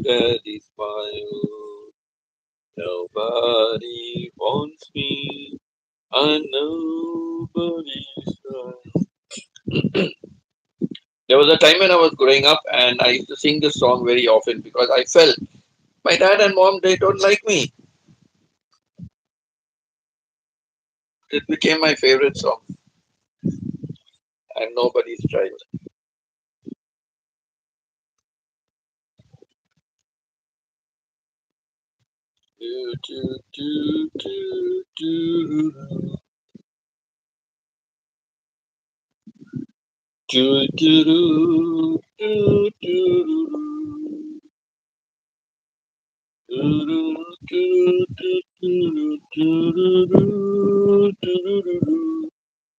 daddy smile. Nobody wants me, and nobody's right. There was a time when I was growing up and I used to sing this song very often because I felt my dad and mom, they don't like me. It became my favorite song. I'm nobody's child. Do, do, do, do, do, do, do, do, do, do,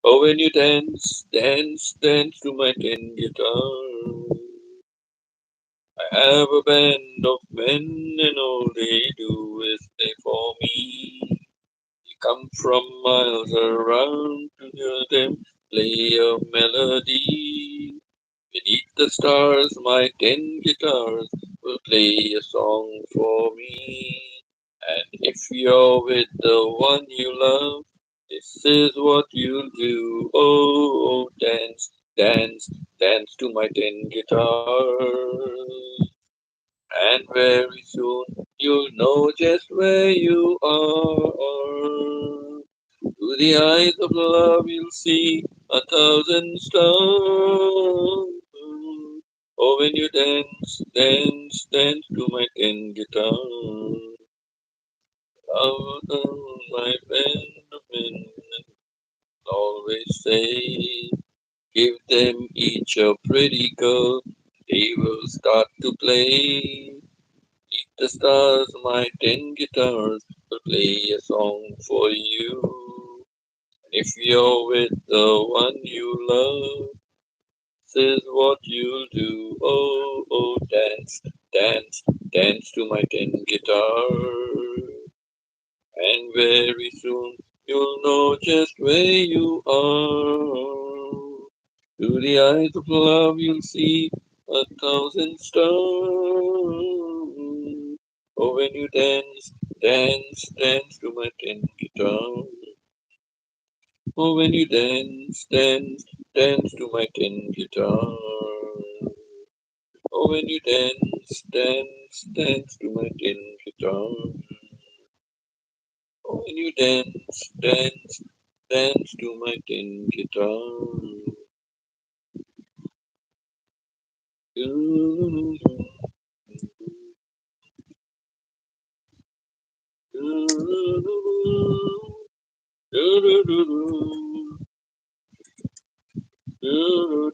oh, when you dance, dance, dance to my tin guitar. I have a band of men, and all they do is play for me. They come from miles around to hear them play a melody. Beneath the stars, my tin guitars will play a song for me. And if you're with the one you love, this is what you'll do. Oh, dance, dance, dance to my tin guitar. And very soon you'll know just where you are. Through the eyes of love you'll see 1,000 stars. Oh, when you dance, dance, dance to my tin guitar. My friend of men always say, give them each a pretty girl, they will start to play. Meet the stars, my tin guitars will play a song for you. If you're with the one you love, this is what you'll do. Oh, oh, dance, dance, dance to my tin guitar. And very soon you'll know just where you are. Through the eyes of love you'll see 1,000 stars. Oh, when you dance, dance, dance to my tin guitar. Oh, when you dance, dance, dance to my tin guitar. Oh, when you dance, dance, dance to my tin guitar. Oh, when you dance, dance, dance to my tin guitar. Ooh, ooh, ooh, ooh,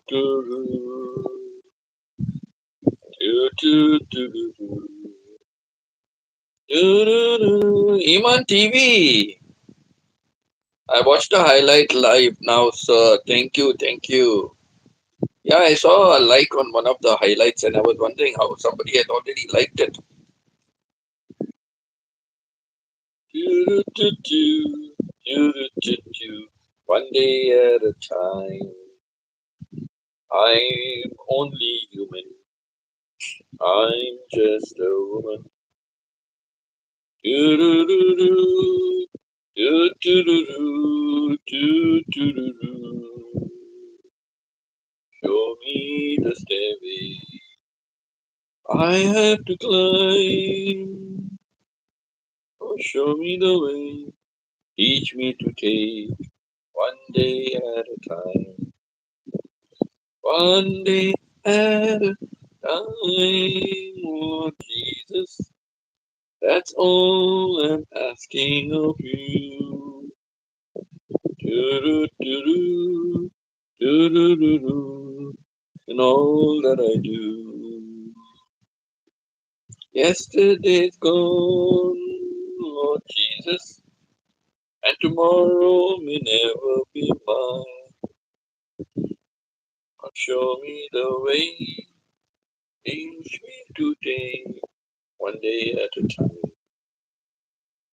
ooh, Iman TV. I watched the highlight live now, sir. Thank you, thank you. Yeah, I saw a like on one of the highlights and I was wondering how somebody had already liked it. One day at a time. I'm only human. I'm just a woman. Do-do-do-do. Do-do-do-do. Do-do-do-do. Show me the stairway I have to climb. Oh, show me the way. Teach me to take one day at a time. One day at a time. Oh, Jesus, that's all I'm asking of you. Do-do-do-do. Do-do-do-do. In all that I do. Yesterday's gone, Lord Jesus, and tomorrow may never be mine. Lord, show me the way, teach me today, one day at a time.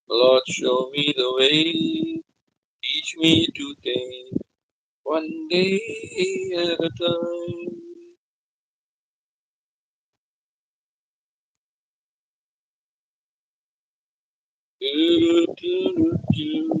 Lord, show me the way, teach me today, one day at a time. Do, do, do, do, do.